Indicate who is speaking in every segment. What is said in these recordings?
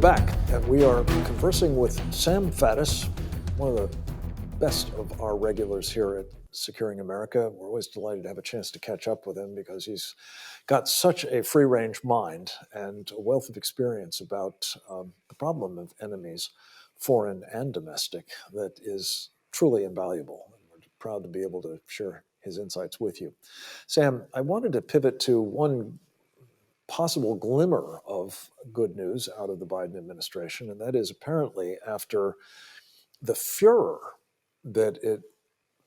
Speaker 1: back, and we are conversing with Sam Faddis, one of the best of our regulars here at Securing America. We're always delighted to have a chance to catch up with him because he's got such a free-range mind and a wealth of experience about the problem of enemies, foreign and domestic, that is truly invaluable. And we're proud to be able to share his insights with you. Sam, I wanted to pivot to one possible glimmer of good news out of the Biden administration, and that is apparently after the furor that it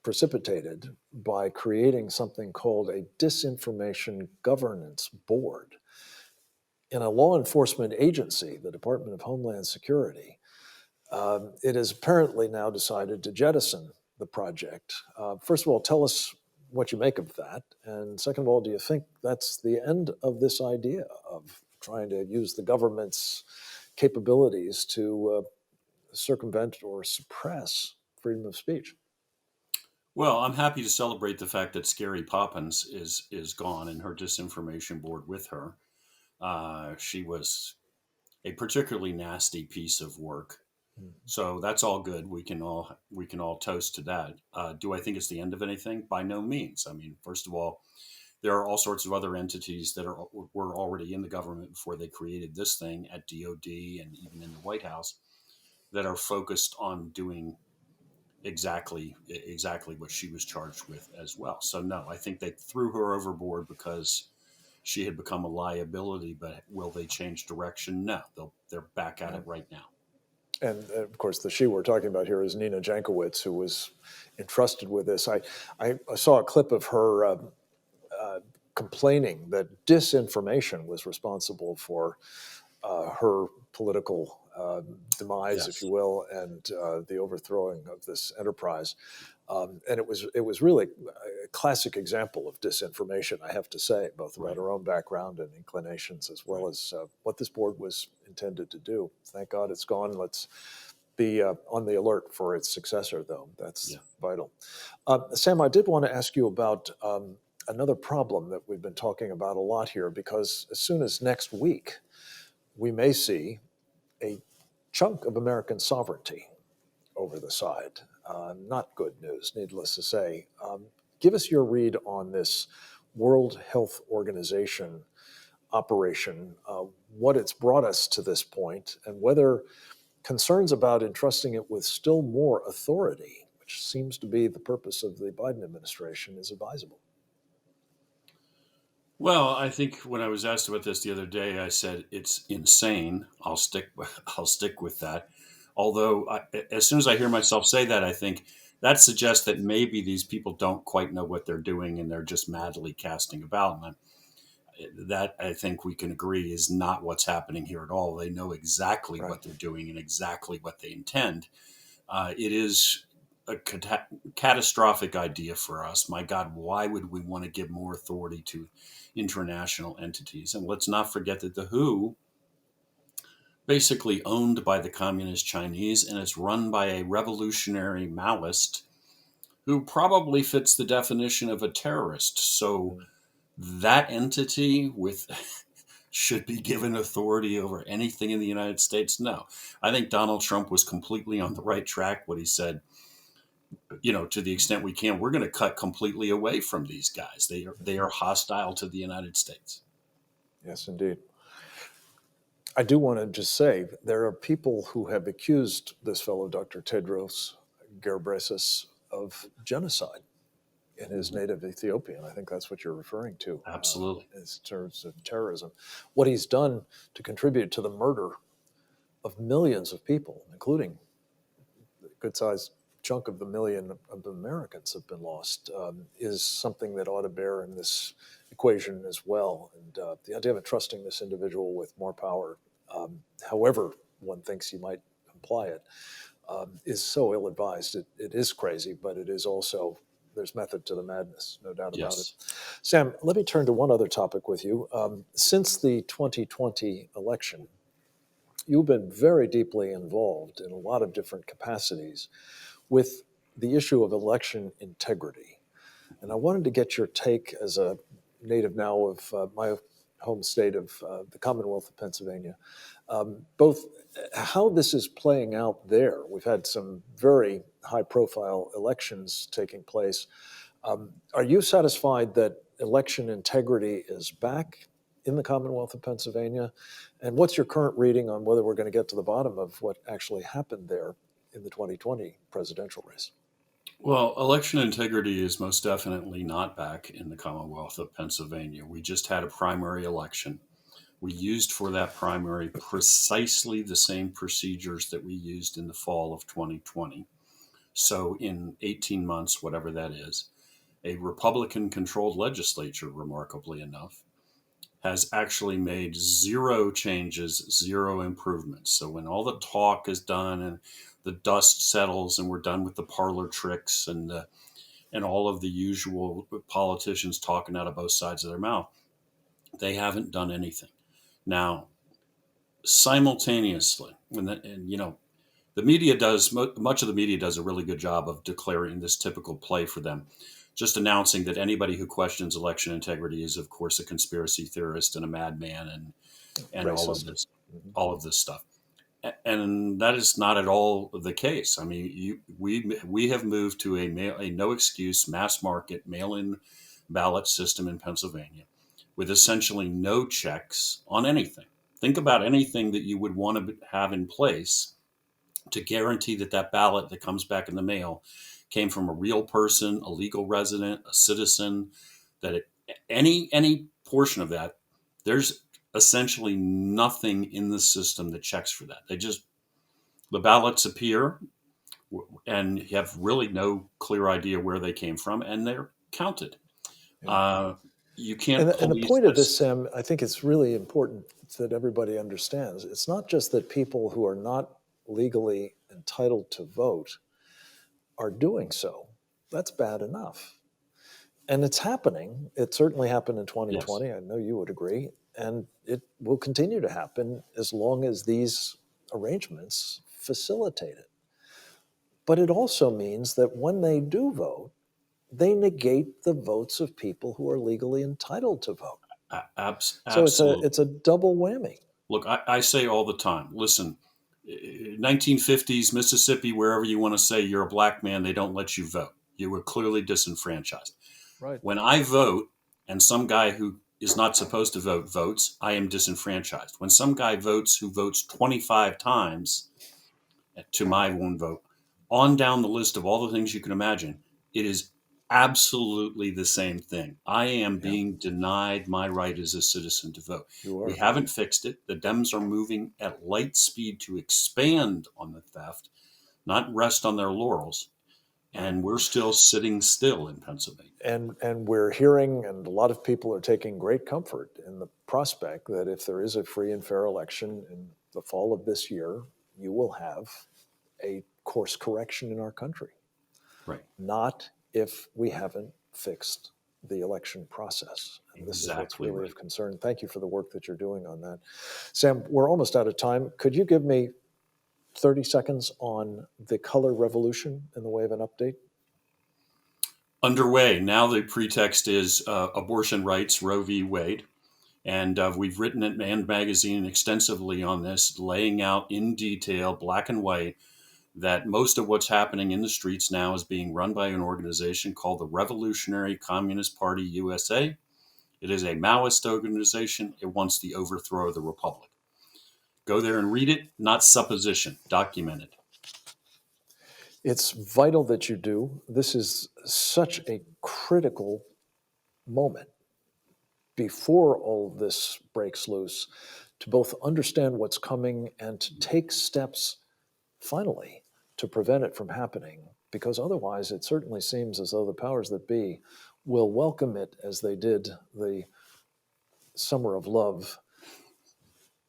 Speaker 1: precipitated by creating something called a Disinformation Governance Board in a law enforcement agency, the Department of Homeland Security. It has apparently now decided to jettison the project. First of all, tell us what you make of that. And second of all, do you think that's the end of this idea of trying to use the government's capabilities to circumvent or suppress freedom of speech?
Speaker 2: Well, I'm happy to celebrate the fact that Scary Poppins is gone and her disinformation board with her. She was a particularly nasty piece of work. So that's all good. We can all toast to that. Do I think it's the end of anything? By no means. I mean, first of all, there are all sorts of other entities that were already in the government before they created this thing at DOD and even in the White House that are focused on doing exactly what she was charged with as well. So no, I think they threw her overboard because she had become a liability. But will they change direction? No, they're back at it right now.
Speaker 1: And of course, the she we're talking about here is Nina Jankowicz, who was entrusted with this. I saw a clip of her complaining that disinformation was responsible for her political demise, if you will, and the overthrowing of this enterprise. And it was really a classic example of disinformation, I have to say, both about her own background and inclinations, as well as what this board was intended to do. Thank God it's gone. Let's be on the alert for its successor, though. That's vital. Sam, I did want to ask you about another problem that we've been talking about a lot here, because as soon as next week, we may see a chunk of American sovereignty over the side. Not good news, needless to say. Give us your read on this World Health Organization operation, what it's brought us to this point, and whether concerns about entrusting it with still more authority, which seems to be the purpose of the Biden administration, is advisable.
Speaker 2: Well, I think when I was asked about this the other day, I said it's insane. I'll stick with that. Although, as soon as I hear myself say that, I think that suggests that maybe these people don't quite know what they're doing and they're just madly casting about. And that, I think we can agree, is not what's happening here at all. They know exactly what they're doing and exactly what they intend. It is a catastrophic idea for us. My God, why would we want to give more authority to international entities? And let's not forget that the WHO, basically owned by the communist Chinese, and is run by a revolutionary Maoist who probably fits the definition of a terrorist. So that entity should be given authority over anything in the United States? No. I think Donald Trump was completely on the right track when he said, to the extent we can, we're going to cut completely away from these guys. They are hostile to the United States.
Speaker 1: Yes, indeed. I do want to just say there are people who have accused this fellow, Dr. Tedros Ghebreyesus, of genocide in his native Ethiopia. And I think that's what you're referring to.
Speaker 2: Absolutely.
Speaker 1: In terms of terrorism. What he's done to contribute to the murder of millions of people, including a good-sized chunk of the million of Americans have been lost, is something that ought to bear in this equation as well. And the idea of entrusting this individual with more power, however one thinks he might apply it, is so ill-advised. It is crazy, but it is also, there's method to the madness, no doubt about it. Sam, let me turn to one other topic with you. Since the 2020 election, you've been very deeply involved in a lot of different capacities with the issue of election integrity. And I wanted to get your take as a native now of my home state of the Commonwealth of Pennsylvania. Both how this is playing out there. We've had some very high-profile elections taking place. Are you satisfied that election integrity is back in the Commonwealth of Pennsylvania? And what's your current reading on whether we're going to get to the bottom of what actually happened there in the 2020 presidential race?
Speaker 2: Well, election integrity is most definitely not back in the Commonwealth of Pennsylvania. We just had a primary election. We used for that primary precisely the same procedures that we used in the fall of 2020. So, in 18 months, whatever that is, a Republican controlled legislature, remarkably enough, has actually made zero changes, zero improvements. So when all the talk is done and the dust settles and we're done with the parlor tricks and all of the usual politicians talking out of both sides of their mouth, they haven't done anything. Now, simultaneously, the media does much of the media does a really good job of declaring this typical play for them, just announcing that anybody who questions election integrity is, of course, a conspiracy theorist and a madman and
Speaker 1: Racist.
Speaker 2: all of this stuff. And that is not at all the case. I mean, we have moved to a no excuse mass market mail-in ballot system in Pennsylvania with essentially no checks on anything. Think about anything that you would want to have in place to guarantee that that ballot that comes back in the mail came from a real person, a legal resident, a citizen, any portion of that, there's essentially nothing in the system that checks for that. The ballots appear and you have really no clear idea where they came from, and they're counted. You can't
Speaker 1: And the
Speaker 2: police
Speaker 1: point of
Speaker 2: this.
Speaker 1: this, Sam, I think it's really important that everybody understands. It's not just that people who are not legally entitled to vote are doing so. That's bad enough. And it's happening. It certainly happened in 2020.
Speaker 2: Yes.
Speaker 1: I know you would agree. And it will continue to happen as long as these arrangements facilitate it. But it also means that when they do vote, they negate the votes of people who are legally entitled to vote. So
Speaker 2: Absolutely.
Speaker 1: it's a double whammy.
Speaker 2: Look, I say all the time, listen, 1950s, Mississippi, wherever you want to say you're a black man, they don't let you vote. You were clearly disenfranchised.
Speaker 1: Right.
Speaker 2: When I vote and some guy who is not supposed to vote votes, I am disenfranchised. When some guy votes who votes 25 times to my one vote, on down the list of all the things you can imagine, it is absolutely the same thing. I am being denied my right as a citizen to vote.
Speaker 1: You are.
Speaker 2: We haven't fixed it. The Dems are moving at light speed to expand on the theft, not rest on their laurels. And we're still sitting still in Pennsylvania.
Speaker 1: And we're hearing, and a lot of people are taking great comfort in the prospect that if there is a free and fair election in the fall of this year, you will have a course correction in our country.
Speaker 2: Right.
Speaker 1: Not if we haven't fixed the election process. And this
Speaker 2: Exactly
Speaker 1: is what's really
Speaker 2: right.
Speaker 1: of concern. Thank you for the work that you're doing on that. Sam, we're almost out of time. Could you give me 30 seconds on the color revolution in the way of an update?
Speaker 2: Underway. Now the pretext is abortion rights, Roe v. Wade. And we've written at Man Magazine extensively on this, laying out in detail, black and white, that most of what's happening in the streets now is being run by an organization called the Revolutionary Communist Party USA. It is a Maoist organization. It wants the overthrow of the republic. Go there and read it, not supposition, documented.
Speaker 1: It's vital that you do. This is such a critical moment before all of this breaks loose to both understand what's coming and to take steps finally to prevent it from happening, because otherwise it certainly seems as though the powers that be will welcome it as they did the summer of love,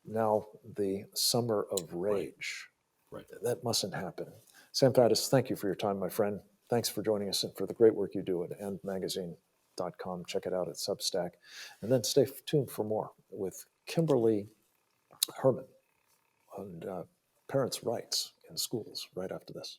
Speaker 1: now the summer of rage.
Speaker 2: Right.
Speaker 1: That mustn't happen. Sam Faddis, thank you for your time, my friend. Thanks for joining us and for the great work you do at andmagazine.com. Check it out at Substack. And then stay tuned for more with Kimberly Herman on parents' rights in schools right after this.